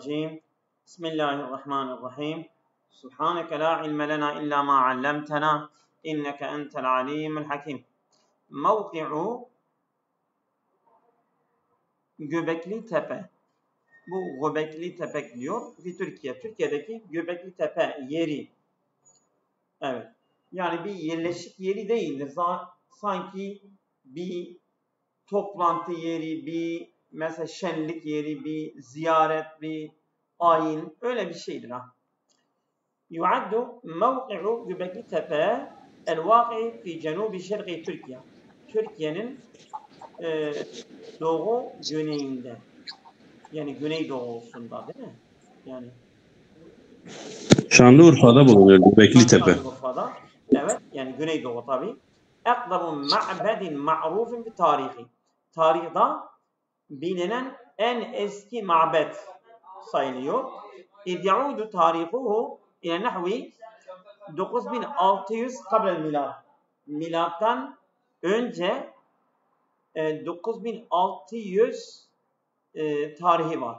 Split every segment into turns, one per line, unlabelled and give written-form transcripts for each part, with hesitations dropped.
الرجيم بسم الله الرحمن الرحيم سبحانك لا علم لنا إلا ما علمتنا إنك أنت العليم الحكيم. موقع Göbekli Tepe. Bu Göbekli Tepe diyor. Türkiye. Türkiye'deki Göbekli Tepe yeri. Evet. Yani bir yerleşik yeri değildir. Sanki bir toplantı yeri, bir mesela şenlik yeri, bir ziyaret, bir ayin, öyle bir şeydir ha. Yuaddu mevki'u Göbekli Tepe el-vâki fi cenubi şerqi Türkiye. Türkiye'nin doğu güneyinde. Yani güneydoğusunda değil mi? Yani
Şanlıurfa'da bulunuyor Göbekli Tepe.
Şanlıurfa'da. Evet, yani güneydoğu tabii. Ekdamu ma'bedin ma'rufin bi tarihi. Tarihte bilinen en eski mabet sayılıyor. İz yaudu tarihuhu ile nahvi 9600 kabel milat. Milattan önce 9600 tarihi var.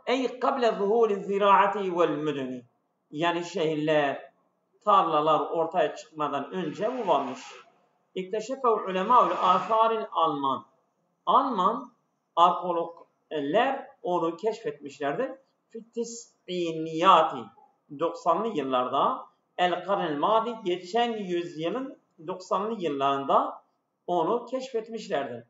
Ey kable zuhuri ziraati vel müdeni. Yani şehirler, tarlalar ortaya çıkmadan önce bu varmış. İkteşefev ulemâ-ül âthâril Alman. Alman arkeologlar onu keşfetmişlerdir. Fittis'iniyati 90'lı yıllarda el-karnel madi geçen yüzyılın 90'lı yıllarında onu keşfetmişlerdir.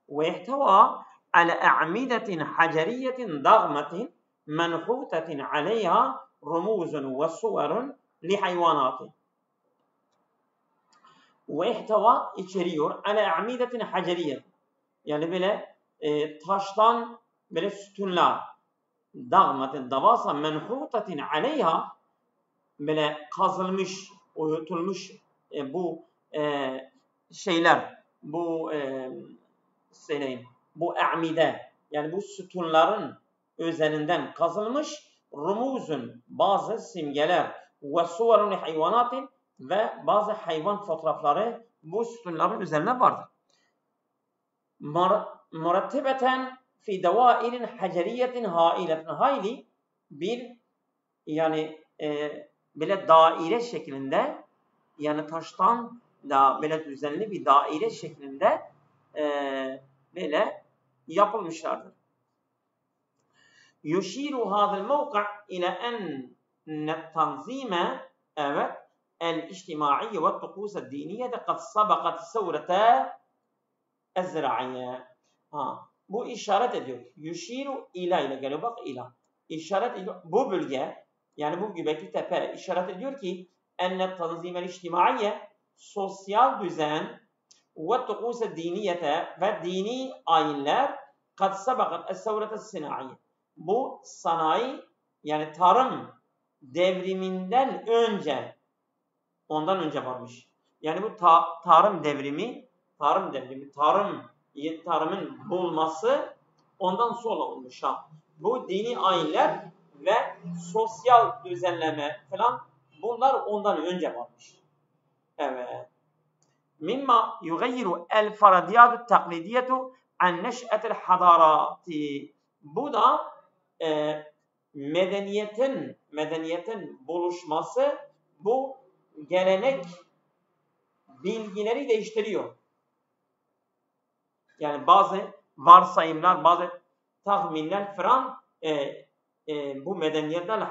Ve ihteva ala a'midetin haceriyetin dağmetin menhutetin aleyha rumuzun ve suverun li hayvanati. Ve ihteva içeriyor ala a'midetin haceriyetin. Yani böyle taştan böyle sütunlar, dağmatin, davasa menhutatin aleyha, böyle kazılmış, uyutulmuş bu şeyler, bu bu a'mide, yani bu sütunların üzerinden kazılmış rumuzun, bazı simgeler ve suvarun hayvanatin ve bazı hayvan fotoğrafları bu sütunların üzerine vardır. Murattebeten fi devairin haceriyetin hailetin hayli bir yani böyle daire şeklinde, yani taştan da böyle düzenli bir daire şeklinde böyle yapılmışlardır. Yushiru hadal mevka ila en tanzime evet el-ictimaiye ve tukus diniye de kad sabakat sevrete ezra'iyye. Bu işaret ediyor. Yushiru ila ile geliyor. Bak ila. İşaret ediyor. Bu bölge, yani bu Göbekli Tepe işaret ediyor ki enne tanzimel ictimaiye, sosyal düzen ve tukuse diniyete ve dini ayinler kad sabakat es-sevrete sinaiye. Bu sanayi, yani tarım devriminden önce, ondan önce varmış. Yani bu tarım tarımın bulması ondan sonra olmuş ha. Bu dini ayinler ve sosyal düzenleme falan, bunlar ondan önce varmış. Evet. Mimma yugayyiru el faradiyatu taklidiyetu an neş'etel hadarati. Bu da medeniyetin buluşması, bu gelenek bilgileri değiştiriyor. Yani bazı varsayımlar, bazı tahminler falan bu medeniyetler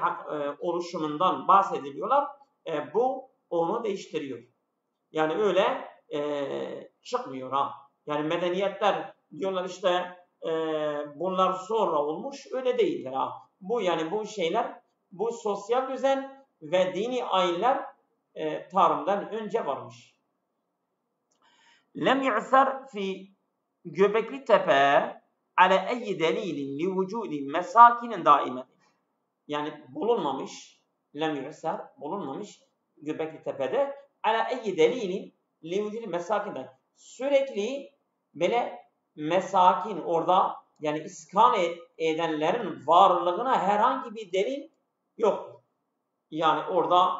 oluşumundan bahsediliyorlar. Bu onu değiştiriyor. Yani öyle çıkmıyor ha. Yani medeniyetler diyorlar işte bunlar sonra olmuş, öyle değildir ha. Bu yani bu şeyler, bu sosyal düzen ve dini ayinler tarımdan önce varmış. Lem yu'ser fi Göbekli Tepe ala eyyi delilin li vücudi mesakinin daimetin. Yani bulunmamış, lem yu'ser, bulunmamış Göbekli Tepe'de ala eyyi delilin li vücudi mesakin. Sürekli böyle mesakin orada, yani iskan edenlerin varlığına herhangi bir delil yok. Yani orada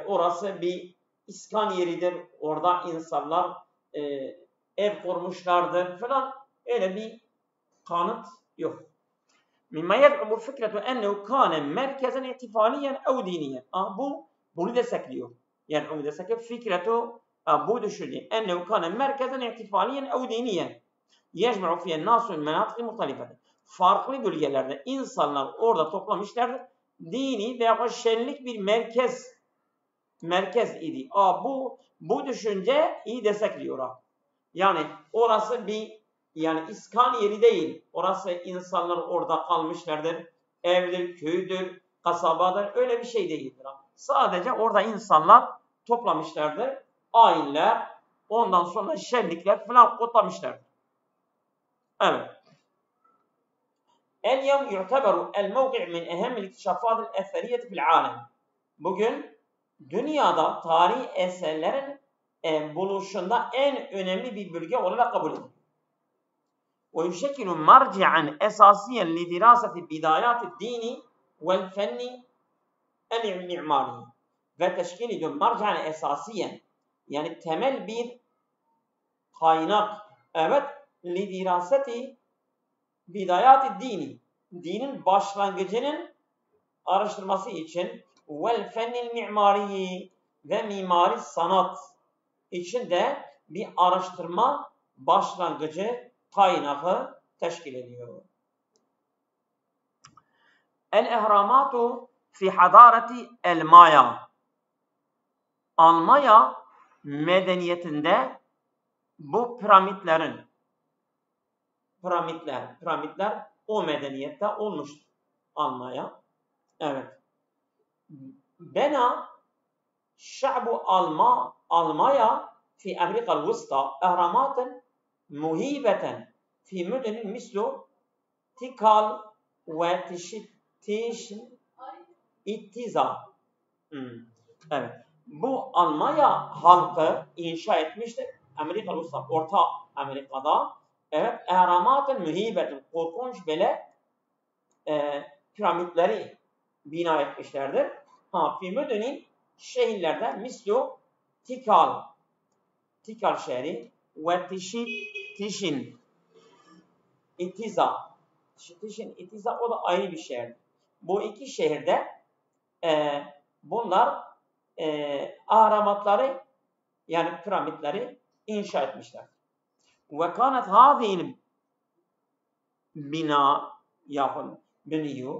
orası bir iskan yeridir. Orada insanlar ev kurmuşlardır falan, öyle bir kanıt yok. مما يدعم فكرة أنه كان مركزا احتفاليا أو دينيا. bunu destekliyor. Yani onu destekliyor. Fikretu bu düşünce. أنه كان مركزا احتفاليا أو دينيا يجمع فيه الناس من مناطق مختلفة. Farklı bölgelerde insanlar orada toplamışlardır. Dini veya şenlik bir merkez idi. Bu düşünce iyi destekliyor. Yani orası bir iskan yeri değil. Orası insanlar orada kalmışlardır. Evdir, köydür, kasabadır. Öyle bir şey değildir. Sadece orada insanlar toplamışlardır. Ayinler, ondan sonra şenlikler falan kutlamışlardır. Evet. اليوم يعتبر الموقع من أهم الاكتشافات الأثرية في العالم. Bugün dünyada tarihi eserlerin buluşunda en önemli bir bölge olarak kabul edilir. ويشكل مرجعا أساسيا لدراسة بدايات الدين والفن المعماري. Ve teşkil ediyor مرجعا أساسيا, yani temel bir kaynak. Evet, lidiraseti bidayat-ı dini, dinin başlangıcının araştırması için vel fennil mimari ve mimari sanat için de bir araştırma başlangıcı kaynağı teşkil ediyor. El-ehramatu fi hadareti el-Maya. Almanya medeniyetinde bu piramitler o medeniyette olmuştur. Almanya. Evet. Bena şa'bu Almanya fi Amerika'l Wusta ehramatın muhibeten fi müdenin mislu Tikal ve Tişin İttiza. Evet. Bu Almanya halkı inşa etmiştir. Amerika'l Wusta, Orta Amerika'da. Evet, ehramatın mühibetin, korkunç böyle piramitleri bina etmişlerdir. Fi müdenin şehirlerde mislu Tikal şehri ve Tişin İttiza. Tişin İttiza, o da ayrı bir şehir. Bu iki şehirde bunlar ahramatları, yani piramitleri inşa etmişler. Ve kânet hâzîl bina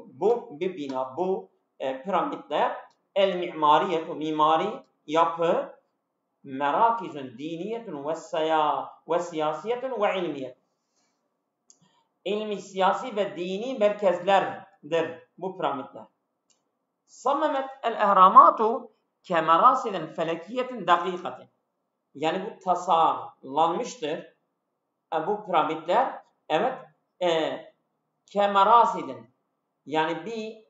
bu bir bina, bu piramitler el-mimariyetu, mimari yapı, merakizun diniyetun ve siyasiyetun ve ilmiyet. İlmi, siyasi ve dini merkezlerdir bu piramitler. Sammemet el-ehramatu kemerasilin felekiyetin dakikatin. Yani bu tasarlanmıştır. Bu piramitler, evet, kemerasilin, yani bir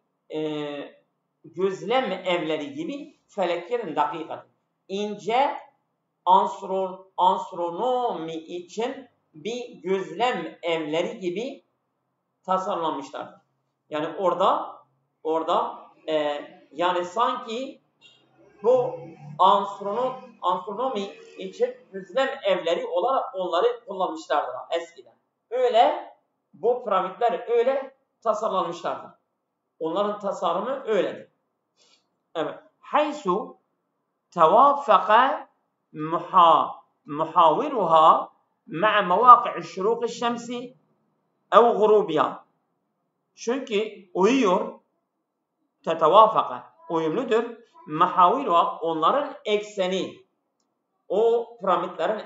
gözlem evleri gibi, felekiyetin dakikatin. İnce astronomi için bir gözlem evleri gibi tasarlanmışlar. Yani orada yani sanki bu astronomi için gözlem evleri olarak onları kullanmışlardır eskiden. Öyle bu piramitler öyle tasarlanmışlardır. Onların tasarımı öyledir. Evet. Haysu tevafaka muhaviruha ma'a mevaki'i şuruqi şemsi ev gurubiha. Çünkü uyumludur. Muhaviruha, onların ekseni, o piramitlerin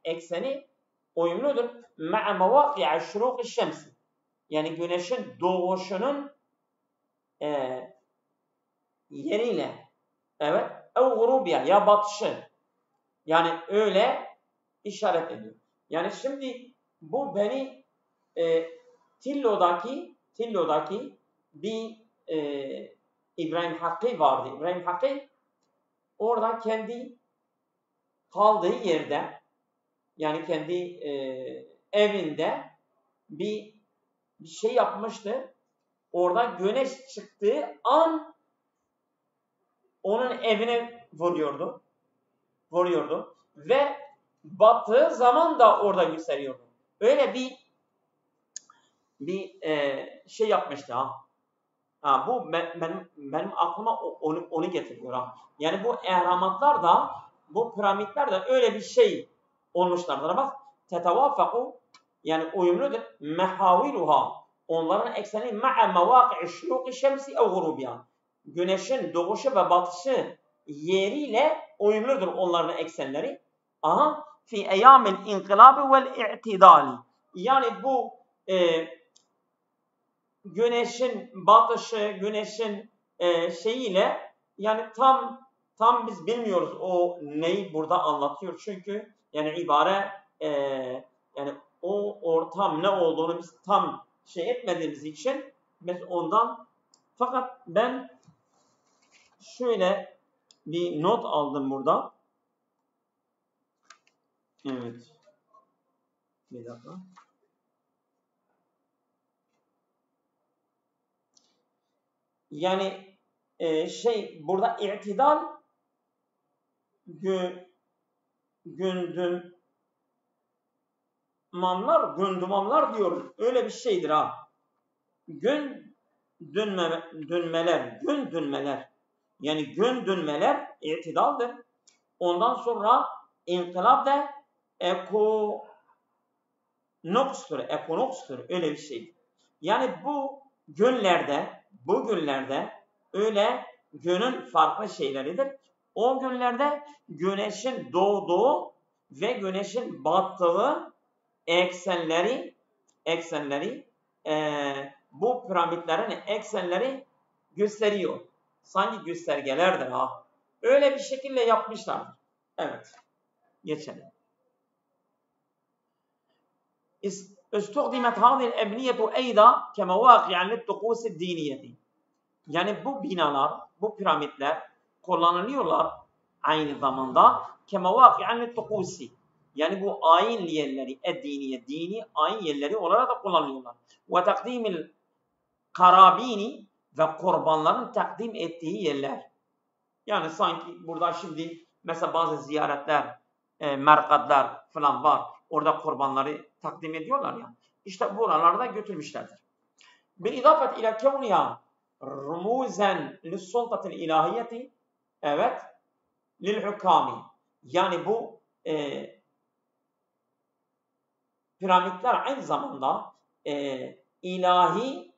ekseni uyumludur. Ma'a mevaki'i şuruqi şemsi. Yani güneşin doğuşunun yeriyle, evet, ev gurubiha, ya batışı, yani öyle işaret ediyor. Yani şimdi bu beni Tillo'daki bir İbrahim Hakkı vardı. İbrahim Hakkı orada kendi kaldığı yerde, yani kendi evinde bir şey yapmıştı. Orada güneş çıktığı an onun evine vuruyordu ve battığı zaman da orada yükseliyordu. Öyle bir bir şey yapmıştı ha. Bu benim aklıma onu getiriyor ha. Yani bu ehramatlar da, bu piramitler de öyle bir şey olmuşlardır. Bak, tetavafaku, yani uyumludur. Mehaviluha, onların ekseni ma'a mevaki'i şuruki şemsi ev gurubiha. Güneşin doğuşu ve batışı yeriyle uyumludur onların eksenleri. Aha, fi eyyamil inkılabi vel i'tidali. Yani bu güneşin batışı, güneşin şeyiyle, yani tam biz bilmiyoruz o neyi burada anlatıyor. Çünkü yani ibare yani o ortam ne olduğunu biz tam şey etmediğimiz için biz ondan, fakat ben şöyle bir not aldım burada. Evet. Bir dakika. Yani burada i'tidal gündümamlar diyoruz. Öyle bir şeydir ha. Gün dönmeler. Yani gün dönmeler i'tidaldır. Ondan sonra inkılap da ekonokstur. Öyle bir şeydir. Yani bu günlerde öyle günün farklı şeyleridir. O günlerde güneşin doğduğu ve güneşin battığı eksenleri bu piramitlerin eksenleri gösteriyor. Sanki göstergelerdir ha. Öyle bir şekilde yapmışlardır. Evet. Geçelim. استخدمت هذه الأبنية أيضا كمواقع للطقوس الدينية. Yani bu binalar, bu piramitler kullanılıyorlar aynı zamanda kemavaki'an litukusi. Yani bu ayin yerleri, dini ayin yerleri olarak da kullanılıyorlar. Ve takdimil karabini, ve kurbanların takdim ettiği yerler. Yani sanki burada şimdi mesela bazı ziyaretler, merkatlar falan var. Orada kurbanları takdim ediyorlar ya. İşte buralarda götürmüşlerdir. Bilidafet ila kevniha rumuzen lissultatil ilahiyeti, evet, lil hukami. Yani bu piramitler aynı zamanda ilahi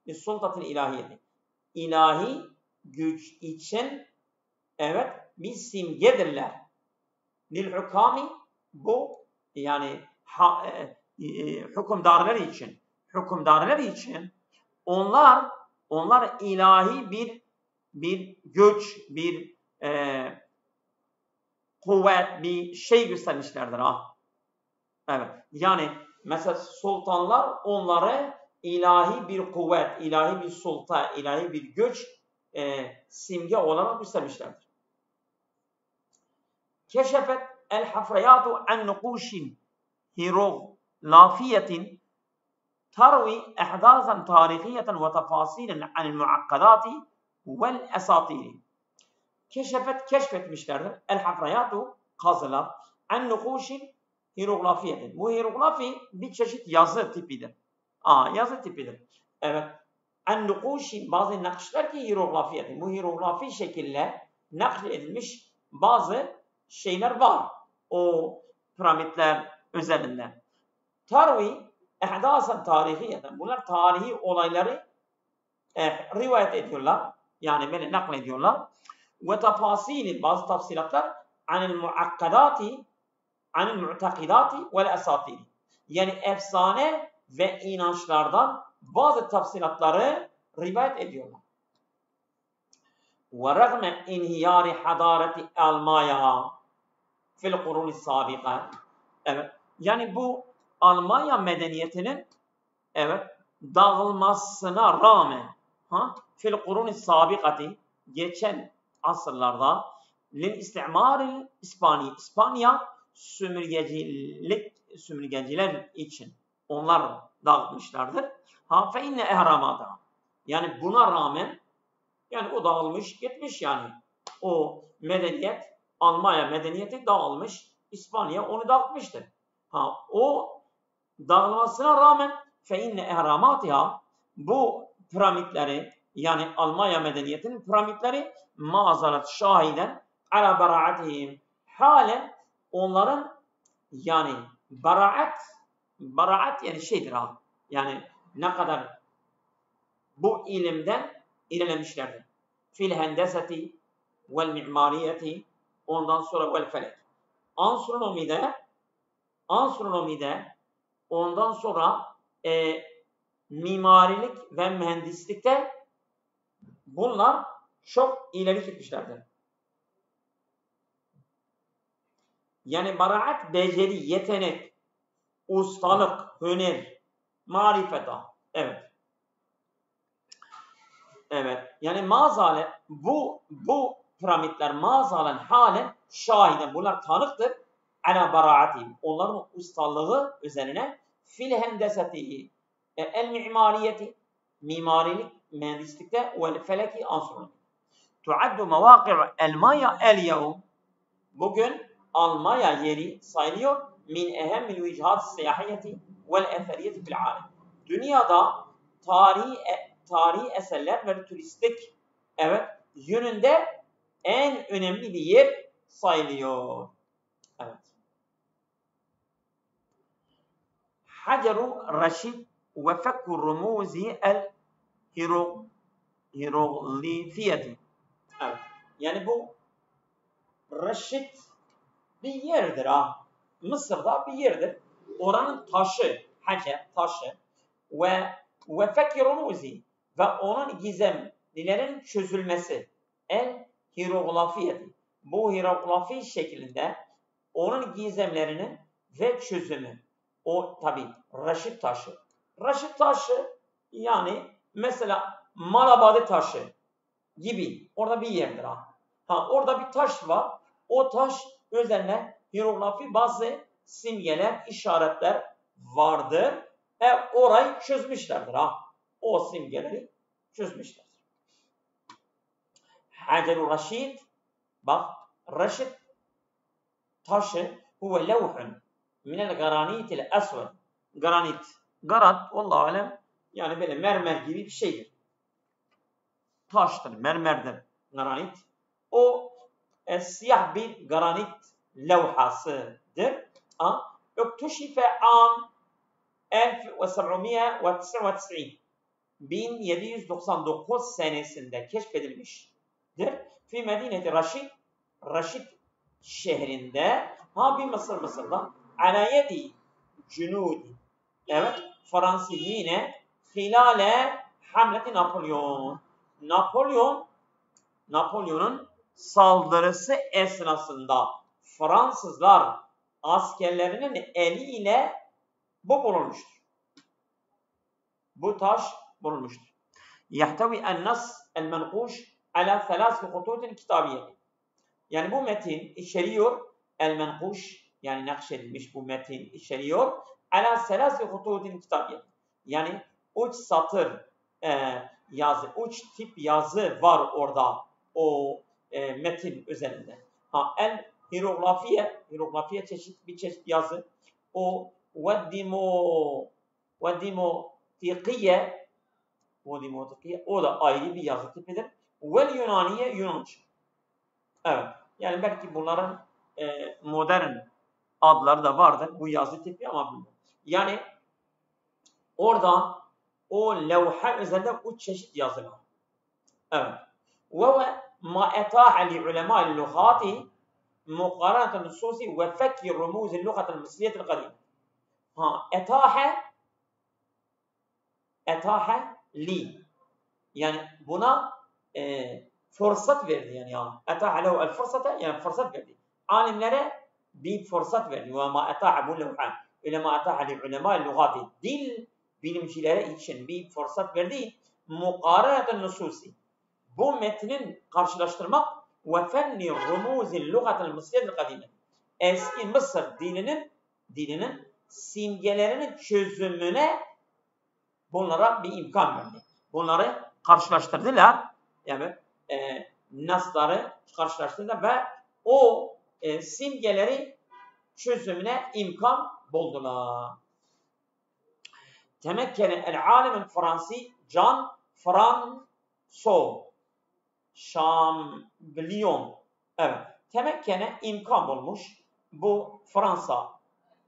lissultatil ilahiyeti, ilahi güç için, evet, bir simgedirler. Lil hukami, bu yani hükümdarlar için onlar ilahi bir güç, bir kuvvet, bir şey göstermişlerdir ha. Evet. Yani mesela sultanlar onları ilahi bir kuvvet, ilahi bir sultan, ilahi bir güç simge olarak göstermişlerdir. Keşefet el hafriyatu an nukuşin hieroglifiyetin تروي أحداثا تاريخية وتفاصيلا عن المعقدات والأساطير. Keşfetmişlerdir. El-Hafriyatu, kazılar, en-nukuşin hieroglifiyetin. Bu hieroglifi bir çeşit yazı tipidir. Yazı tipidir. Evet. En-nukuşin, bazı nakışlar ki hieroglifiyetin. Bu hieroglifi şekilde nakledilmiş bazı şeyler var. O piramitler üzerinde. Tarwi ehdasen tarihiyeten. Bunlar tarihi olayları rivayet ediyorlar. Yani böyle naklediyorlar. Ve tafasili, bazı tafsilatlar anil muakkadati, anil mu'takidati vel esatiri. Yani efsane ve inançlardan bazı tafsilatları rivayet ediyorlar. Ve rağmen inhiyari hadareti Almanya fil kuruni sabika. Evet. Yani bu Almanya medeniyetinin, evet, dağılmasına rağmen fil kuruni sabikati, geçen asırlarda lil istimaril İspanya sömürgeciler için onlar dağıtmışlardır. Fe inne ehramada. Yani buna rağmen, yani o dağılmış gitmiş, yani o medeniyet, Almanya medeniyeti dağılmış, İspanya onu dağıtmıştır. O dağılmasına rağmen فَاِنَّ اَهْرَامَاتِهَا bu piramitleri yani Almanya medeniyetinin piramitleri mazalet şahiden ala beraatihim halen onların yani beraat yani şeydir ha yani ne kadar bu ilimden ilerlemişlerdir. Fil hendeseti vel mimariyeti ondan sonra vel felek. Astronomide ondan sonra mimarilik ve mühendislikte bunlar çok ileri gitmişlerdir. Yani beraat, beceri, yetenek, ustalık, hüner, marifeta. Evet. Evet. Yani mazale bu piramitler mazalen halen şahiden bunlar tanıktır. Ana beraatihim. Onların ustalığı üzerine fil hendeseti el mimariyeti mimarilik, mühendislikte ve feleki astronomi. Tuaddu mevâki' el maya el yevm. Bugün Almanya yeri sayılıyor. Min ehemmil vecihat siyahiyeti vel eseriyeti fil alem. Dünyada tarihi eserler ve turistik yönünde en önemli bir yer sayılıyor. Evet. Haceru Raşid ve fekku rumuzi el hieroglifiyeti. Evet. Yani bu Raşid bir yerdir ha. Mısır'da bir yerdir. Oranın taşı, hacer taşı ve fekki rumuzi ve onun gizemlilerin çözülmesi el hieroglifiyeti. Bu hieroglifi şeklinde onun gizemlerinin ve çözümü. O tabi Raşid taşı. Raşid taşı yani mesela Malabadi taşı gibi orada bir yerdir ha. Orada bir taş var. O taş üzerine hieroglifi bazı simgeler, işaretler vardır. Orayı çözmüşlerdir ha. O simgeleri çözmüşler. Hacer-u Raşid bak Raşid taşı huve levhun minel garanitil esved. Granit vallahu alem yani böyle mermer gibi bir şeydir. Taştır, mermerdir granit. O siyah bir granit levhasıdır. Öktüşife am 1799 senesinde keşfedilmiştir. Fi medineti Raşid şehrinde bir Mısır'da anayeti cunudi Fransız yine hilale hamleti Napolyon'un saldırısı esnasında Fransızlar askerlerinin eliyle bu bulunmuştur. Bu taş bulunmuştur. Yahtavi en-nas el-menkuş ala thalâsi hutûtin kitabiyeti. Yani bu metin içeriyor el-menkuş yani nakşedilmiş bu metin içeriyor ala thalâsi hutûtin kitabiyeti. Yani 3 satır yazı, 3 tip yazı var orada o metin üzerinde. El hieroglifiye bir çeşit yazı. O Dimotikiye o da ayrı bir yazı tipidir. Vel Yunaniye Yunanca. Evet. Yani belki bunların modern adları da vardır. Bu yazı tipi ama bilmiyorum. Yani orada o levha üzerinde 3 çeşit yazı var. Evet. Ve ma etaha li ulemâ'l lughâti muqaranetan nususi ve fekki rumûzil lughâtil mısriyetil kadîme. Etaha li yani buna fırsat verdi yani etaha lehu el fırsata yani fırsat verdi. Alimlere bir fırsat verdi. Ve ma etaha bu levha ulema etaha li ulemâ'l lughâti dil bilimcilere için bir fırsat verdi. Muqaranetan nususi bu metnin karşılaştırmak ve fenni rumuzil lugatil mısriyetil kadime. Eski Mısır dininin simgelerinin çözümüne bunlara bir imkan verdi. Bunları karşılaştırdılar. Yani nasları karşılaştırdılar ve o simgeleri çözümüne imkan buldular. temekkene el-alim el-Fransi Jean-François Champollion. Evet. Temekkene imkan bulmuş. Bu Fransa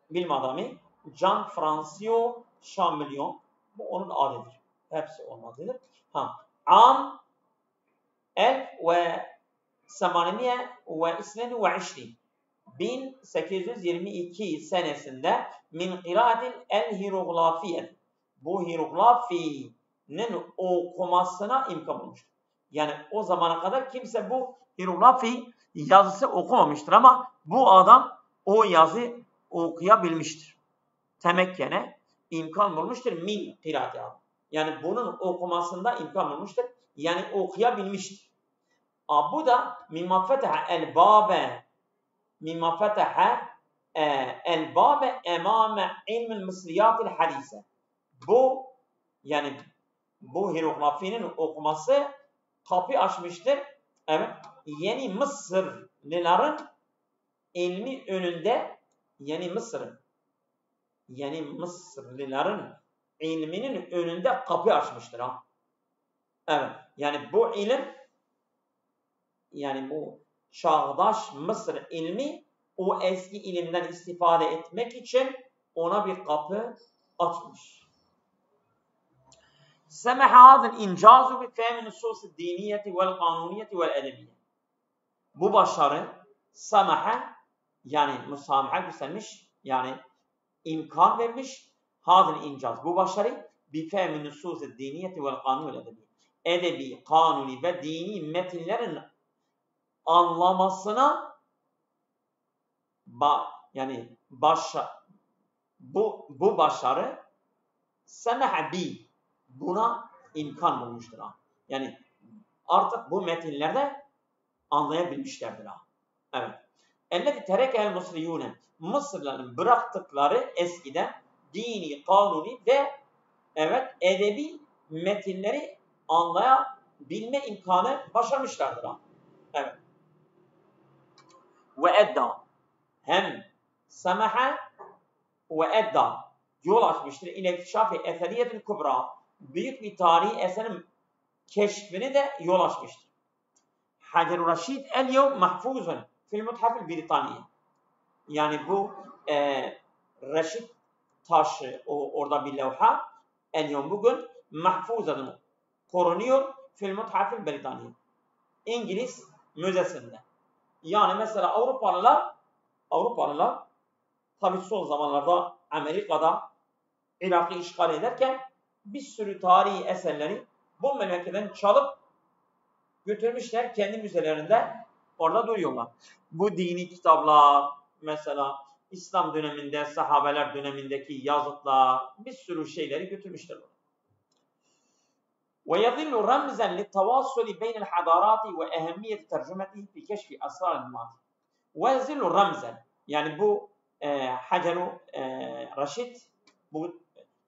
bilim adamı Jean-François Champollion. Bu onun adıdır. Hepsi onun adıdır. Am 1822 senesinde min kıraatil el-hieroglafiyet. Bu hieroglafinin okumasına imkan bulmuştur. Yani o zamana kadar kimse bu hierografi yazısı okumamıştır ama bu adam o yazı okuyabilmiştir. Temekkene imkan bulmuştur min kıraati. Yani bunun okumasında imkan bulmuştur. Yani okuyabilmiştir. Bu da mimma fetaha el-babe emame ilmil mısriyatil hadise. Bu yani bu hieroglafinin okuması kapı açmıştır. Evet. Yeni Mısırlıların ilmi önünde yeni Mısırlıların ilminin önünde kapı açmıştır. Evet. Yani bu ilim yani bu çağdaş Mısır ilmi o eski ilimden istifade etmek için ona bir kapı açmış. سمح هذا الإنجاز بفهم النصوص الدينية والقانونية والأدبية. Bu başarı samaha yani musamaha göstermiş yani imkan vermiş. هذا الإنجاز bu başarı بفهم النصوص الدينية والقانون والأدبية. Edebi, kanuni ve dini metinlerin anlamasına yani bu başarı samaha bi buna imkan bulmuştur. Yani artık bu metinlerde anlayabilmişlerdir. Evet. Ellezî terekel Mısriyûne. Mısırlıların bıraktıkları eskiden dini, kanuni ve evet edebi metinleri anlayabilme imkanı başarmışlardır. Evet. Ve edda hem samaha ve edda yol açmıştır. İlekşafi eseriyetin kubra büyük bir tarihi eserin keşfini de yol açmıştır. Hacer-ı Raşid el-yevm mahfuzun fil muthafil Britaniye. Yani bu Reşid taşı orada bir levha el-yevm bugün mahfuzun korunuyor fil muthafil Britaniye. İngiliz müzesinde. Yani mesela Avrupalılar tabii son zamanlarda Amerika'da Irak'ı işgal ederken bir sürü tarihi eserleri bu memleketten çalıp götürmüşler kendi müzelerinde orada duruyorlar. Bu dini kitaplar mesela İslam döneminde, sahabeler dönemindeki yazıtlar bir sürü şeyleri götürmüşler. ويظل رمزا للتواصل بين الحضارات وأهمية ترجمته في كشف أسرار الماضي. ويظل رمزا yani bu Hacer-ı Raşid bu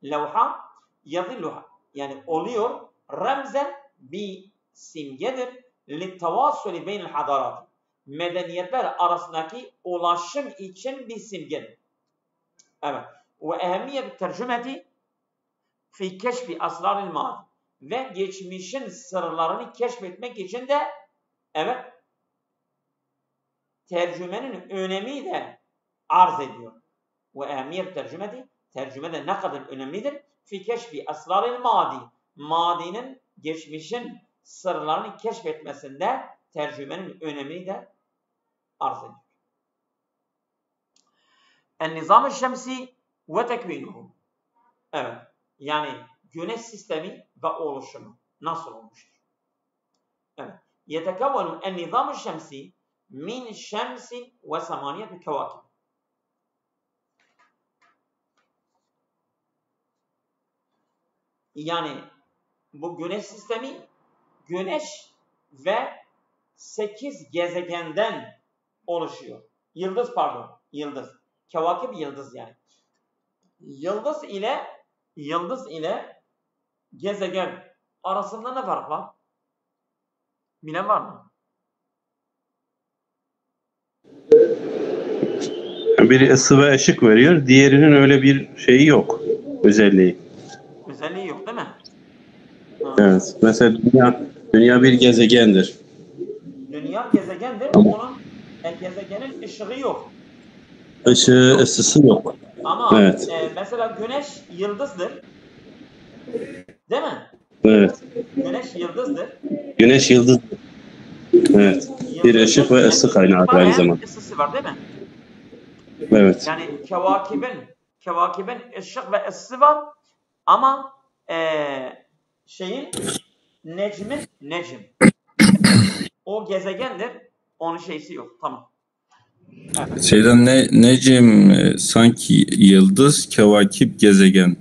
levha yazilluha yani oluyor ramzen bir simgedir littavasuli beynel hadarat medeniyetler arasındaki ulaşım için bir simgedir. Evet. Ve ehemmiyet tercümeti fi keşfi asraril madi ve geçmişin sırlarını keşfetmek için de evet tercümenin önemi de arz ediyor. Ve ehemmiyet tercümeti tercümede ne kadar önemlidir? Fi keşfi asraril madi. Madinin, geçmişin sırlarını keşfetmesinde tercümenin önemini de arz ediyor. El-Nizam-ı Şemsi ve tekvinuhu. Evet. Yani güneş sistemi ve oluşumu nasıl olmuştur? Evet. Yetekevvenu el-Nizam-ı Şemsi min şemsin ve samaniyet kevakib. Yani bu güneş sistemi güneş ve 8 gezegenden oluşuyor. Yıldız. Kevakib yıldız yani. Yıldız ile gezegen arasında ne fark var? Bilen var mı?
Biri ısı ve ışık veriyor, diğerinin öyle bir şeyi yok, özelliği. Evet. Mesela dünya bir gezegendir.
Dünya gezegendir.
Ama
Onun gezegenin ışığı yok.
ışığı, ısısı yok.
Ama
Evet.
mesela güneş yıldızdır. Değil mi?
Evet.
Güneş yıldızdır.
Güneş yıldız. Evet. Bir ışık
Yıldızdır.
ve
Hem
ısı
ışığı
kaynağıdır
var
aynı
hem
zamanda.
ısısı var değil mi?
Evet.
Yani kevakibin ışık ve ısısı var. Ama necmin o gezegendir. Onun şeysi yok. Tamam. Evet.
Şeyden Necim sanki yıldız, kevakip, gezegen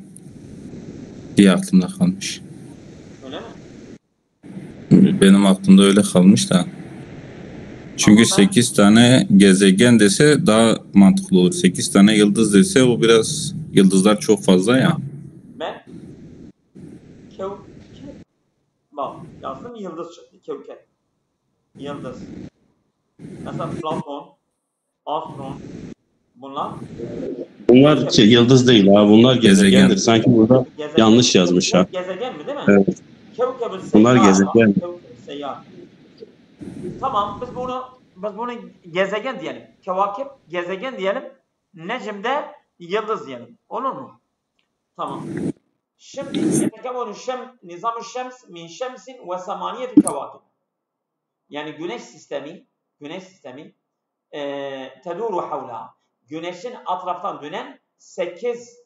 diye aklımda kalmış.
Öyle mi?
Benim aklımda öyle kalmış da. Çünkü
Ama ben
8 tane gezegen dese daha mantıklı olur. 8 tane yıldız dese o biraz yıldızlar çok fazla ya.
ben kevkep bak yazdım yıldız çıktı. Kevkep. Yıldız. Mesela Platon, Astron bunlar
Bunlar
kevkep.
yıldız değil ha. Bunlar gezegendir.
Gezegen.
Sanki burada
Gezegen.
yanlış yazmış ha.
Bu gezegen mi değil mi?
Evet.
Kevkebül
Bunlar
seyyar.
gezegen.
Kevkebül seyyar. Tamam biz bunu gezegen diyelim. Kevakip gezegen diyelim. Necim de yıldız diyelim. Olur mu? Tamam. Şimdi yetekevvenu nizam-ı şems min şemsin ve semaniyeti kevakib. Yani güneş sistemi teduru havla. Güneşin etraftan dönen 8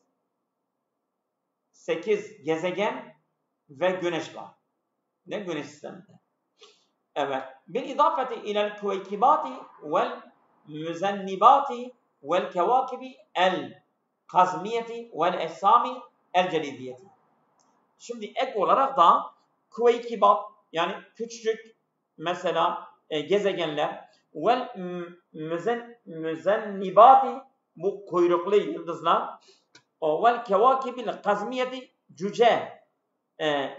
gezegen ve güneş var. Ne güneş sisteminde? Evet. Bilidafeti ilel küveykibati vel müzennibati vel kevakibi el kazmiyeti vel esami el celidiyeti. Şimdi ek olarak da küveykibat yani küçük mesela gezegenler vel müzennibati bu kuyruklu yıldızlar vel kevakibil kazmiyeti cüce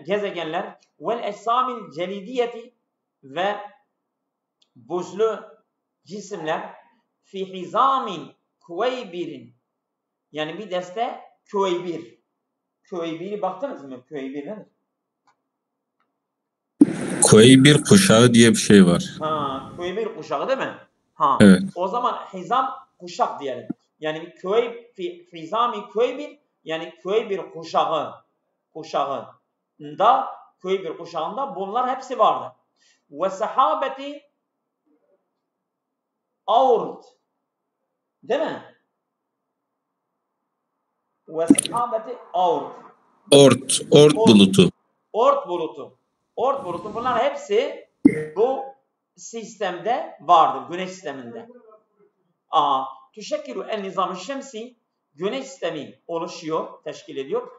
gezegenler vel esamil celidiyeti ve buzlu cisimler fi hizamin küveybirin yani bir deste küveybir. Küveybir'i baktınız mı? Küveybir nedir?
Kuey bir kuşağı diye bir şey var.
Ha, küveybir kuşağı değil mi? Ha.
Evet.
O zaman hizam kuşak diyelim. Yani bir hizami küveybir yani küveybir kuşağında bunlar hepsi vardı. Ve sahabeti Aurt. Değil mi? Ve sahabeti Aurt.
Ort bulutu.
Oort bulutu. Bunlar hepsi bu sistemde vardır. Güneş sisteminde. Tüşekkilu el nizam-ı şemsi güneş sistemi oluşuyor, teşkil ediyor.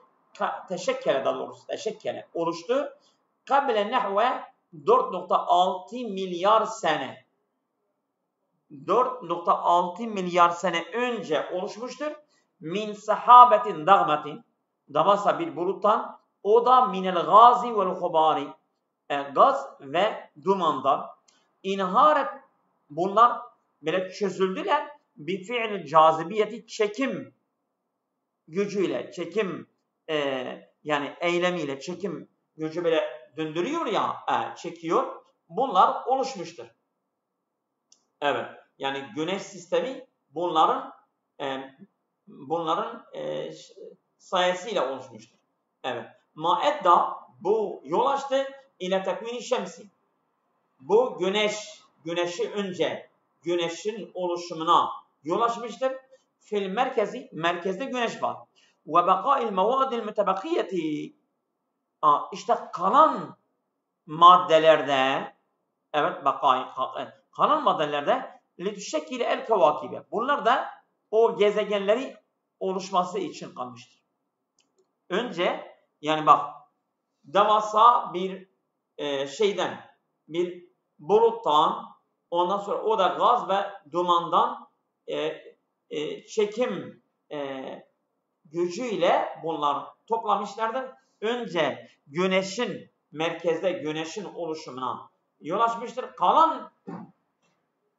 Teşekkele oluştu. Kabile nehve 4.6 milyar sene. 4.6 milyar sene önce oluşmuştur. Min sahabetin dağmetin davasa bir buluttan o da minel gazi vel hubari gaz ve dumandan inharet bunlar böyle çözüldüler bir fiil cazibiyeti çekim gücüyle çekim yani eylemiyle çekim gücü böyle döndürüyor ya çekiyor bunlar oluşmuştur. Evet. Yani güneş sistemi bunların sayesıyla oluşmuştur. Evet. Maedda bu yol açtı ile tekvini şemsi. Bu güneşin oluşumuna yol açmıştır. Fil merkezde güneş var. Ve baqa'il mevadil mütebakiyeti. İşte kalan maddelerde evet kalan maddelerde litüşekkile el kevakibe. Bunlar da o gezegenleri oluşması için kalmıştır. Önce yani bak devasa bir bir buluttan ondan sonra o da gaz ve dumandan çekim gücüyle bunlar toplamışlardır. Önce merkezde güneşin oluşumuna yol açmıştır. Kalan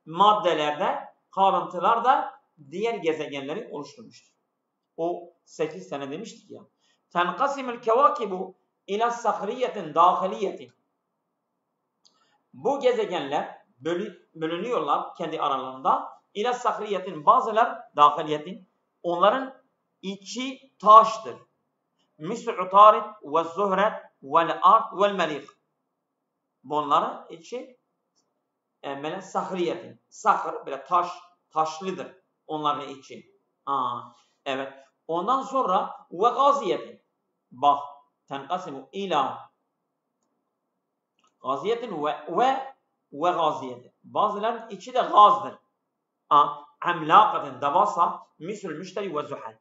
maddelerde, kalıntılar da diğer gezegenleri oluşturmuştur. O 8 sene demiştik ya. Tenkasimül kevakibu ila sahriyetin dahiliyetin. Bu gezegenler bölünüyorlar kendi aralarında. İla sahriyetin, bazılar dahiliyetin. Onların içi taştır. Misl utarid ve zuhret vel ard vel merih. Bunların içi sahriyetin. Sahr böyle taşlıdır onların içi. Evet. Ondan sonra ve gaziyetin. Bak, tenkasimu ila gaziyetin ve gaziyetin. Bazılarının içi de gazdır. Amlakatin, devasa, misl müşteri ve zuhal.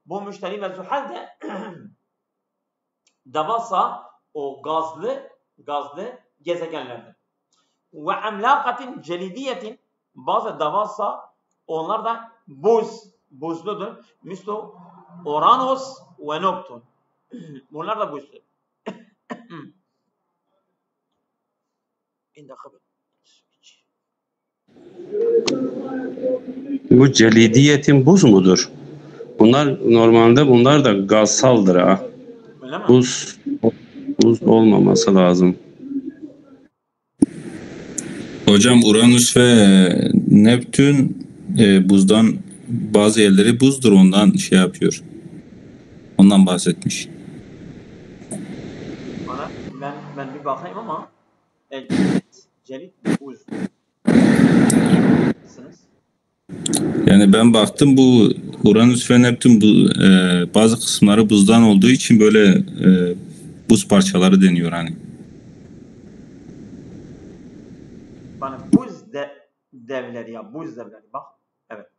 Bu müşteri ve zuhal de devasa, o gazlı gezegenlerdir. Ve amlakatin celidiyetin, bazı devasa, onlar da buzludur. Misl Uranus ve Neptün. Bunlar da buzludur.
Bu celidiyetin buz mudur? Bunlar da gazsaldır ha.
Öyle mi?
Buz olmaması lazım.
Hocam Uranüs ve Neptün buzdan, bazı yerleri buzdur, ondan şey yapıyor. Ondan bahsetmiş.
Ben bir bakayım ama celit buz.
Yani ben baktım, bu Uranüs ve Neptün bazı kısımları buzdan olduğu için böyle buz parçaları deniyor hani.
Bana buz devleri ya, buz devleri bak. Evet.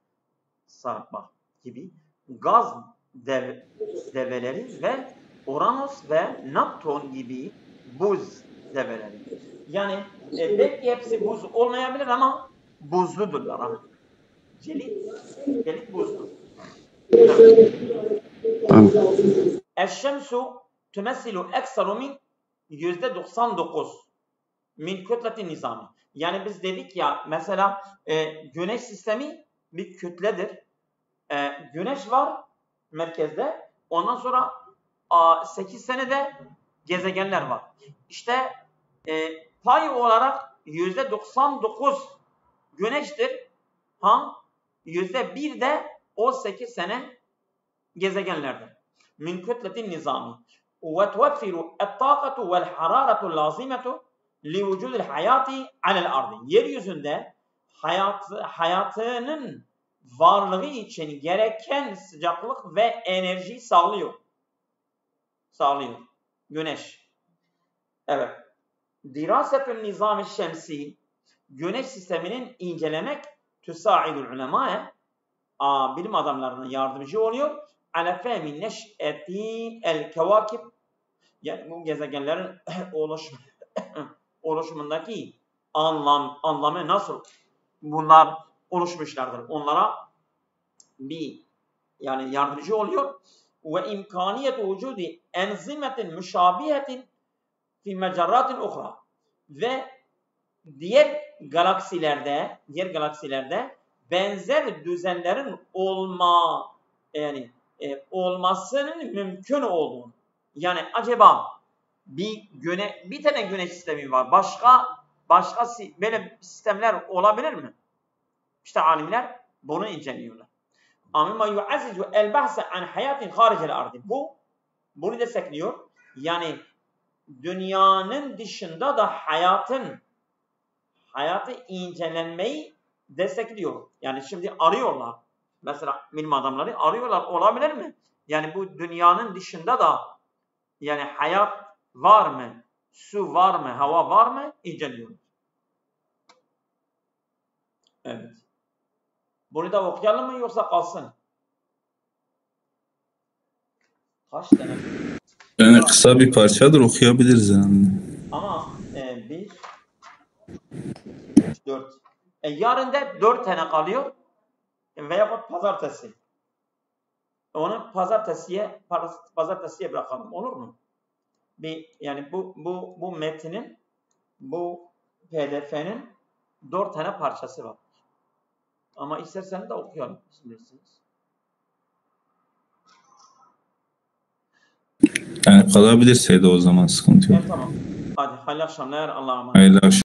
Bak gibi. Gaz develeri ve Uranüs ve Neptün gibi buz develeri. Yani belki hepsi buz olmayabilir ama buzludurlar ha. Celit buzdur. Eşşemsu tümessilu ekseru min %99 min kütleti nizami. Yani biz dedik ya, mesela güneş sistemi bir kütledir. Güneş var merkezde. Ondan sonra 8 tane de gezegenler var. İşte pay olarak %99 güneştir. %1 de o 8 tane gezegenlerdir. Min kütletin nizami. Ve tuveffiru et-taqatu vel hararatu lazimetu li vücudil hayati alel ardi. Yeryüzünde hayatının varlığı için gereken sıcaklık ve enerji sağlıyor. Güneş. Evet. Dirasetün nizam-ı şemsi, güneş sisteminin incelemek tüsa'idul ulemâe, bilim adamlarına yardımcı oluyor. Ala fehmi neş'eti el kevakib, yani bu gezegenlerin oluşumundaki anlamı nasıl bunlar oluşmuşlardır. Onlara yani yardımcı oluyor. Ve imkaniyetu vücudi enzimetin müşabihetin fi mecerratin ukhra, ve diğer galaksilerde benzer düzenlerin olmasının mümkün olduğunu. Yani acaba bir tane güneş sistemi var. Başka böyle sistemler olabilir mi? İşte alimler bunu inceliyorlar. Amma yuazzizu el-bahse an hayatin haricel ardi. Bunu destekliyor. Yani dünyanın dışında da hayatı incelenmeyi destekliyor. Yani şimdi arıyorlar. Mesela bilim adamları arıyorlar. Olabilir mi? Yani bu dünyanın dışında da yani hayat var mı? Su var mı? Hava var mı? İnceliyor. Evet. Bunu da okuyalım mı yoksa kalsın? Kaç tane?
Yani kısa bir parçadır, okuyabiliriz yani.
Ama 1, 3, 4. Yarın da 4 tane kalıyor. Veyahut pazartesi. Onu pazartesiye bırakalım. Olur mu? Yani bu metnin, bu PDF'nin 4 tane parçası var. Ama isterseniz de okuyalım. Bilirsiniz.
Yani kalabilirse de o zaman sıkıntı yok.
Tamam. Hadi hayırlı akşamlar. Allah'a emanet.
Hayırlı akşamlar.